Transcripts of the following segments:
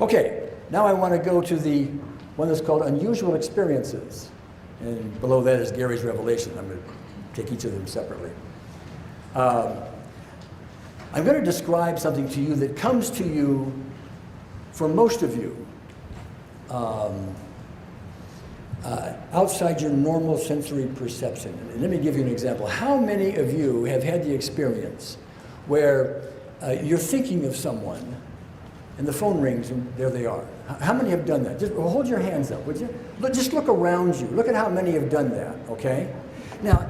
Okay, now I want to go to the one that's called unusual experiences. And below that is Gary's revelation. I'm going to take each of them separately. I'm going to describe something to you that comes to you, for most of you, outside your normal sensory perception. And let me give you an example. How many of you have had the experience where you're thinking of someone and the phone rings and there they are? How many have done that? Just hold your hands up, would you? Just look around you. Look at how many have done that, okay? Now,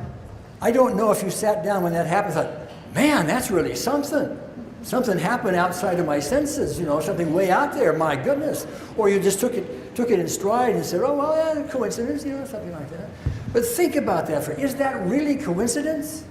I don't know if you sat down when that happened and thought, man, that's really something. Something happened outside of my senses, you know, something way out there, my goodness. Or you just took it in stride and said, oh, well, yeah, coincidence, you know, something like that. But think about that is that really coincidence?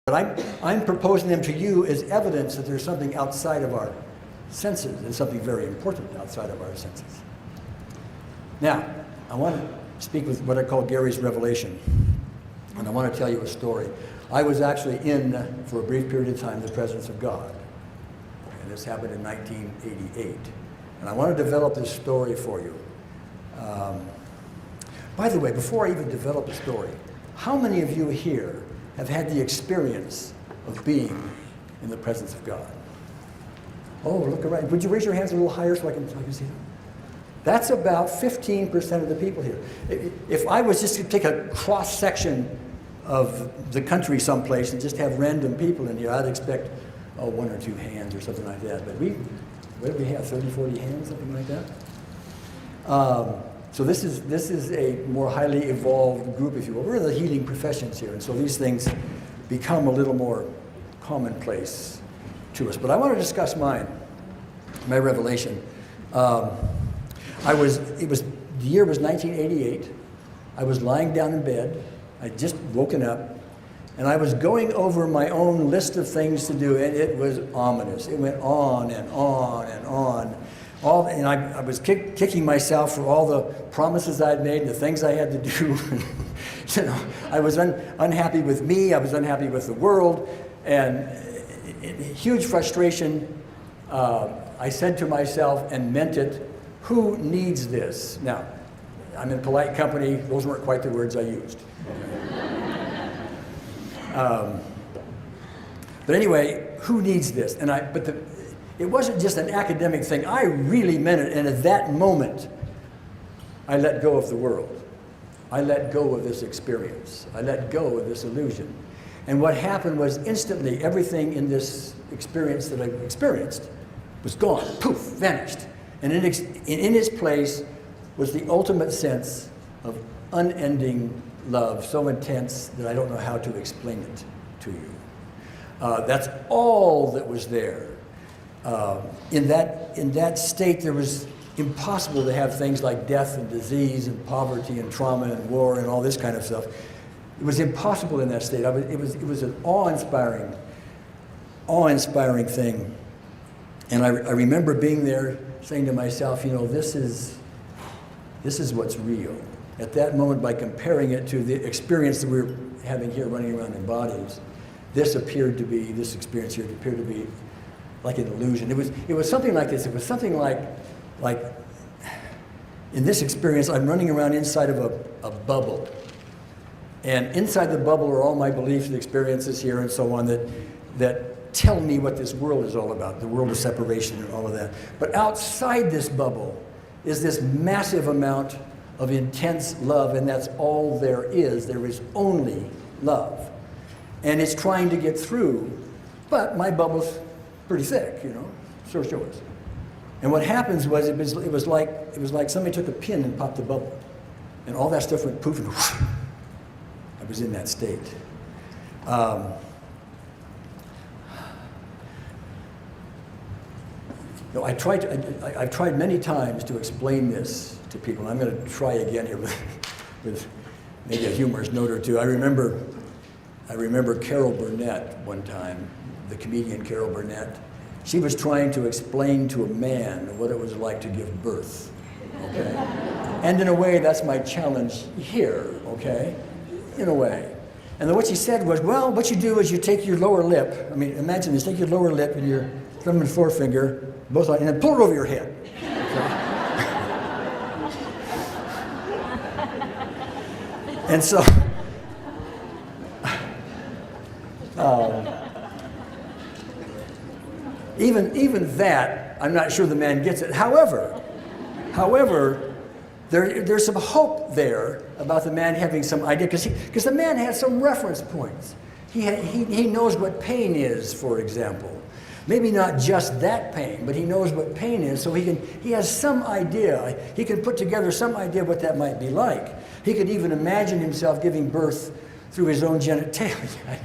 But I'm proposing them to you as evidence that there's something outside of our senses, and something very important outside of our senses. Now, I want to speak with what I call Gary's revelation, and I want to tell you a story. I was actually in, for a brief period of time, the presence of God, and this happened in 1988. And I want to develop this story for you. By the way, before I even develop the story, how many of you here have had the experience of being in the presence of God? Oh, look around. Would you raise your hands a little higher so I can see them? That's about 15% of the people here. If I was just to take a cross-section of the country someplace and just have random people in here, I'd expect, oh, 1 or 2 hands or something like that. But what do we have, 30, 40 hands, something like that? So this is a more highly evolved group, if you will. We're in the healing professions here, and so these things become a little more commonplace to us. But I want to discuss my revelation. The year was 1988. I was lying down in bed. I'd just woken up, and I was going over my own list of things to do, and it was ominous. It went on and on and on. And I was kicking myself for all the promises I'd made and the things I had to do. You know, I was unhappy with me. I was unhappy with the world, and in huge frustration. I said to myself, and meant it, "Who needs this?" Now, I'm in polite company. Those weren't quite the words I used. But anyway, who needs this? It wasn't just an academic thing. I really meant it, and at that moment, I let go of the world. I let go of this experience. I let go of this illusion. And what happened was instantly everything in this experience that I experienced was gone, poof, vanished. And in its place was the ultimate sense of unending love, so intense that I don't know how to explain it to you. That's all that was there. In that state, there was impossible to have things like death and disease and poverty and trauma and war and all this kind of stuff. It was impossible in that state. It was an awe-inspiring thing. And I remember being there, saying to myself, you know, this is what's real. at that moment, by comparing it to the experience that we're having here running around in bodies, this experience here appeared to be like an illusion. It was something like this. It was something like in this experience, I'm running around inside of a bubble. And inside the bubble are all my beliefs and experiences here and so on that tell me what this world is all about, the world of separation and all of that. But outside this bubble is this massive amount of intense love, and that's all there is. There is only love. And it's trying to get through, but my bubble's pretty thick, you know, so is yours. And what happens was it was like somebody took a pin and popped the bubble, and all that stuff went poof, and whoosh. I was in that state. I've tried many times to explain this to people, and I'm going to try again here with maybe a humorous note or two. I remember Carol Burnett one time, the comedian Carol Burnett. She was trying to explain to a man what it was like to give birth, okay? And in a way, that's my challenge here, okay? In a way. And then what she said was, well, what you do is you take your lower lip, I mean, imagine this, take your lower lip and your thumb and forefinger, both on, and then pull it over your head. Okay? And so, even that, I'm not sure the man gets it. However, there's some hope there about the man having some idea, because the man has some reference points. He knows what pain is, for example. Maybe not just that pain, but he knows what pain is, so he has some idea. He can put together some idea what that might be like. He could even imagine himself giving birth through his own genitalia. I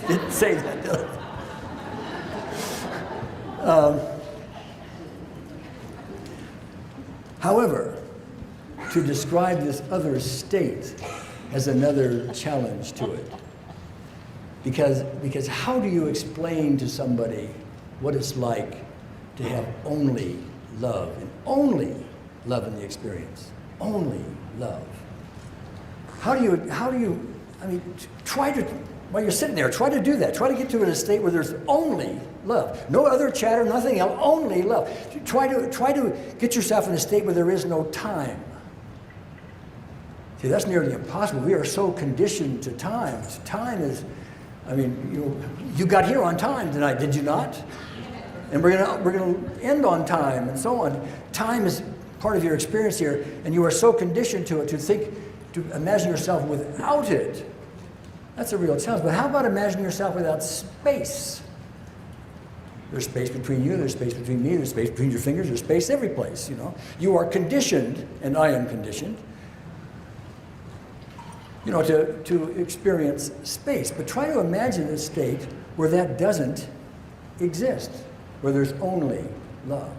didn't say that, did I? However, to describe this other state has another challenge to it. Because how do you explain to somebody what it's like to have only love, and only love in the experience? Only love. How do you, I mean, try to, while you're sitting there, try to do that. Try to get to a state where there's only love. No other chatter, nothing else, only love. Try to get yourself in a state where there is no time. See, that's nearly impossible. We are so conditioned to time. Time is, I mean, you got here on time tonight, did you not? And we're gonna end on time and so on. Time is part of your experience here, and you are so conditioned to it to imagine yourself without it. That's a real challenge. But how about imagining yourself without space? There's space between you, there's space between me, there's space between your fingers, there's space every place, you know. You are conditioned, and I am conditioned, you know, to experience space. But try to imagine a state where that doesn't exist, where there's only love.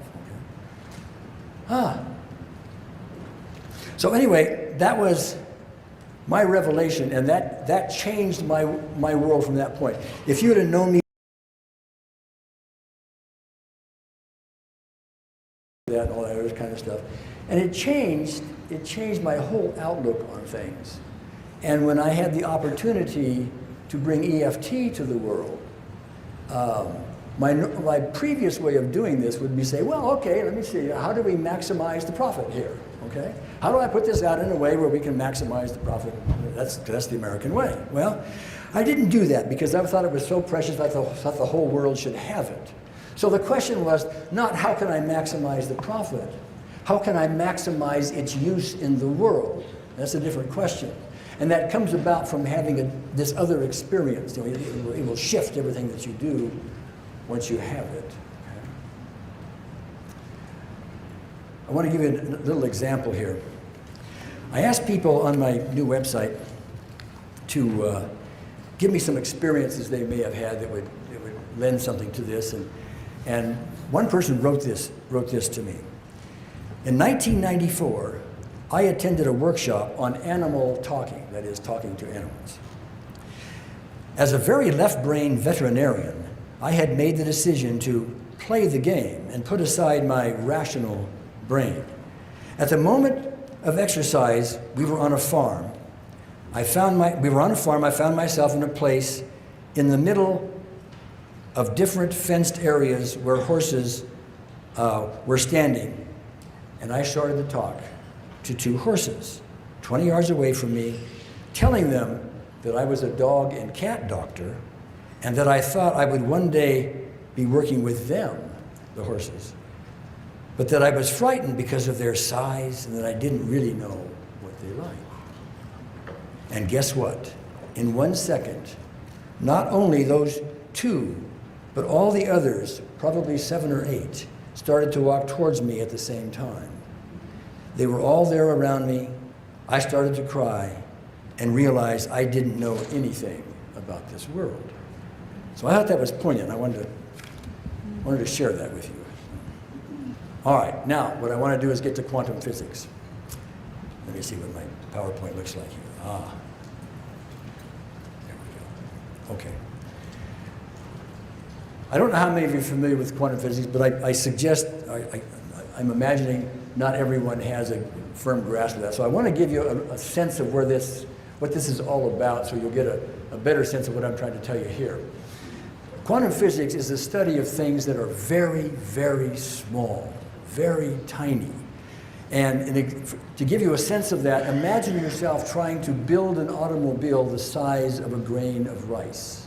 Okay? So anyway, that was my revelation, and that changed my world from that point. If you would have known me that and all that other kind of stuff, and it changed my whole outlook on things. And when I had the opportunity to bring EFT to the world, my previous way of doing this would be say, well, okay, let me see, how do we maximize the profit here, okay? How do I put this out in a way where we can maximize the profit? That's the American way. Well, I didn't do that because I thought it was so precious, I thought the whole world should have it. So the question was not how can I maximize the profit, how can I maximize its use in the world? That's a different question. And that comes about from having this other experience. You know, it will shift everything that you do once you have it. Okay? I want to give you a little example here. I asked people on my new website to give me some experiences they may have had that would lend something to this. And one person wrote this to me. In 1994, I attended a workshop on animal talking, that is, talking to animals. As a very left-brain veterinarian, I had made the decision to play the game and put aside my rational brain. At the moment of exercise, we were on a farm. I found myself in a place in the middle of different fenced areas where horses were standing. And I started to talk to two horses 20 yards away from me, telling them that I was a dog and cat doctor and that I thought I would one day be working with them, the horses, but that I was frightened because of their size and that I didn't really know what they liked. And guess what? In 1 second, not only those two, but all the others, probably 7 or 8, started to walk towards me at the same time. They were all there around me. I started to cry and realized I didn't know anything about this world. So I thought that was poignant. I wanted to share that with you. All right, now what I want to do is get to quantum physics. Let me see what my PowerPoint looks like here. There we go. Okay. I don't know how many of you are familiar with quantum physics, but I suggest, I'm imagining not everyone has a firm grasp of that. So I want to give you a sense of what this is all about, so you'll get a better sense of what I'm trying to tell you here. Quantum physics is the study of things that are very, very small, very tiny. And to give you a sense of that, imagine yourself trying to build an automobile the size of a grain of rice.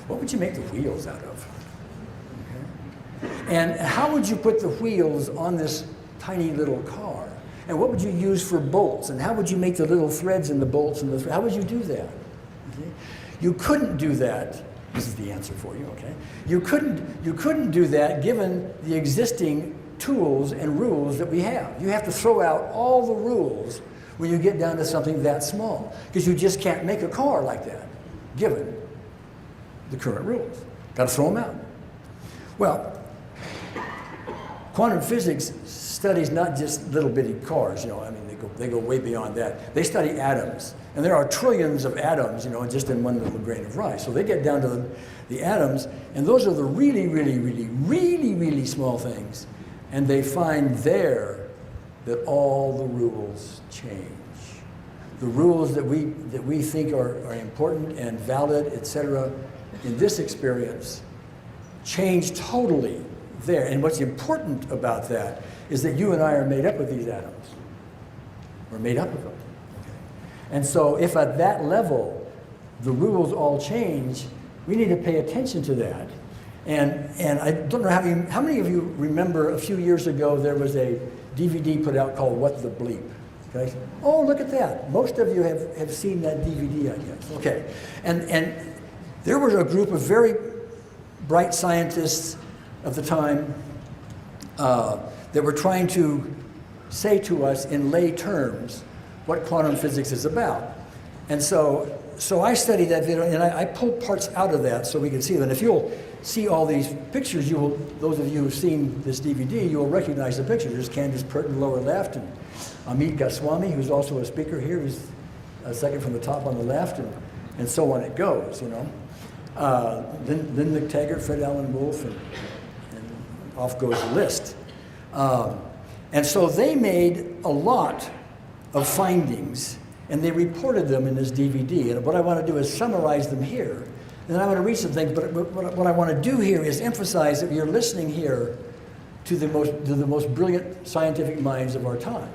What would you make the wheels out of? Okay. And how would you put the wheels on this tiny little car? And what would you use for bolts? And how would you make the little threads in the bolts? And how would you do that? Okay. You couldn't do that. This is the answer for you, okay? You couldn't do that given the existing tools and rules that we have. You have to throw out all the rules when you get down to something that small, because you just can't make a car like that, given the current rules. Got to throw them out. Well, quantum physics studies not just little bitty cars, I mean, they go way beyond that. They study atoms, and there are trillions of atoms, just in one little grain of rice. So they get down to the atoms, and those are the really, really, really, really, really small things. And they find there that all the rules change. The rules that we think are important and valid, etc., in this experience change totally there. And what's important about that is that you and I are made up of these atoms. We're made up of them. Okay. And so if at that level the rules all change, we need to pay attention to that. And I don't know how many of you remember a few years ago there was a DVD put out called What the Bleep? Okay. Oh, look at that. Most of you have seen that DVD, I guess. Okay. And there was a group of very bright scientists of the time that were trying to say to us in lay terms what quantum physics is about. And so I studied that video, and I pulled parts out of that so we can see them. And if you'll see all these pictures, those of you who've seen this DVD, you'll recognize the pictures. There's Candace Pert in the lower left, and Amit Goswami, who's also a speaker here, who's a second from the top on the left, and so on it goes, Lynn McTaggart, Fred Allen Wolfe, and off goes the list. And so they made a lot of findings, and they reported them in this DVD. And what I want to do is summarize them here. And then I want to read some things, but what I want to do here is emphasize that you're listening here to the most brilliant scientific minds of our time.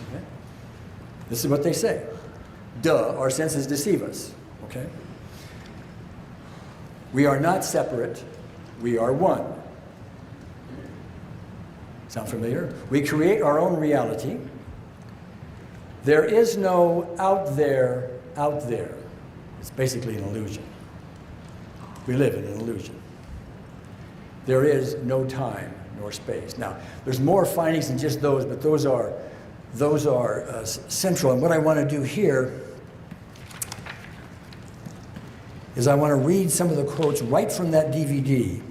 Okay? This is what they say. Duh, our senses deceive us. Okay? We are not separate, we are one. Sound familiar? We create our own reality. There is no out there. It's basically an illusion. We live in an illusion. There is no time nor space. Now, there's more findings than just those, but those are central. And what I want to do here is I want to read some of the quotes right from that DVD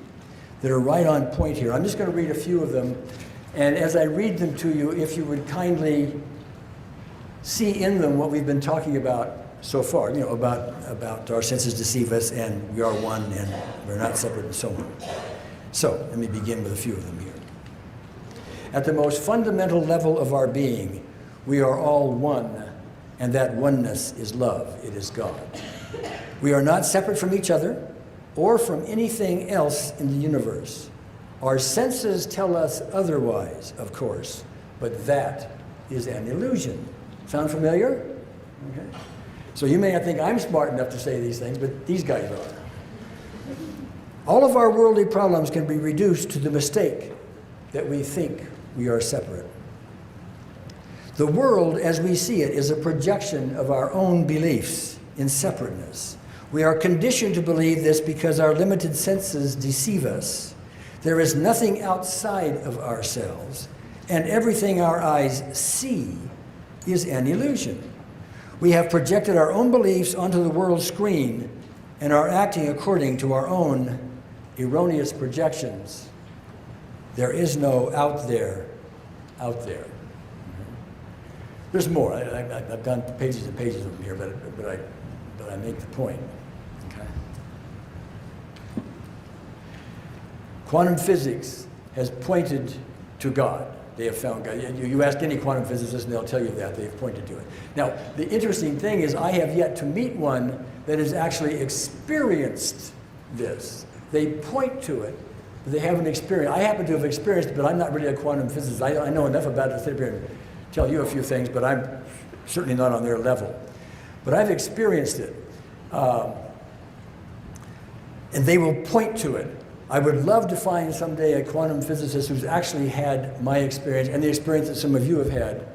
that are right on point here. I'm just going to read a few of them. And as I read them to you, if you would kindly see in them what we've been talking about so far, about our senses deceive us and we are one and we're not separate and so on. So let me begin with a few of them here. At the most fundamental level of our being, we are all one, and that oneness is love. It is God. We are not separate from each other or from anything else in the universe. Our senses tell us otherwise, of course, but that is an illusion. Sound familiar? Okay. So you may not think I'm smart enough to say these things, but these guys are. All of our worldly problems can be reduced to the mistake that we think we are separate. The world as we see it is a projection of our own beliefs in separateness. We are conditioned to believe this because our limited senses deceive us. There is nothing outside of ourselves, and everything our eyes see is an illusion. We have projected our own beliefs onto the world screen and are acting according to our own erroneous projections. There is no out there, out there. There's more. I've done pages and pages of them here, but I make the point. Okay. Quantum physics has pointed to God. They have found God. You ask any quantum physicist and they'll tell you that. They've pointed to it. Now, the interesting thing is I have yet to meet one that has actually experienced this. They point to it, but they haven't experienced. I happen to have experienced it, but I'm not really a quantum physicist. I know enough about it to sit here and tell you a few things, but I'm certainly not on their level. But I've experienced it. And they will point to it. I would love to find someday a quantum physicist who's actually had my experience and the experience that some of you have had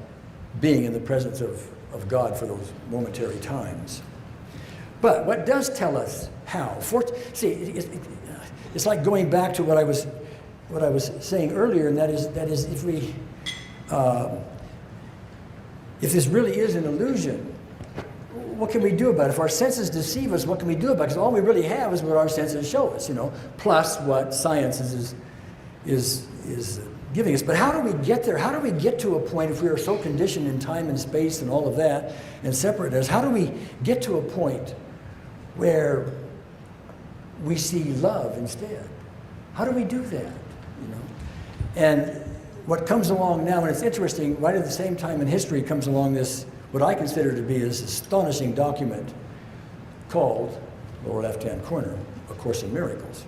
being in the presence of God for those momentary times. But what does tell us how? It's like going back to what I was saying earlier, and that is if this really is an illusion, what can we do about it? If our senses deceive us, what can we do about it? Because all we really have is what our senses show us, plus what science is giving us. But how do we get there? How do we get to a point, if we are so conditioned in time and space and all of that, and separateness, how do we get to a point where we see love instead? How do we do that? And what comes along now, and it's interesting, right at the same time in history comes along this, what I consider to be this astonishing document called, lower left-hand corner, A Course in Miracles.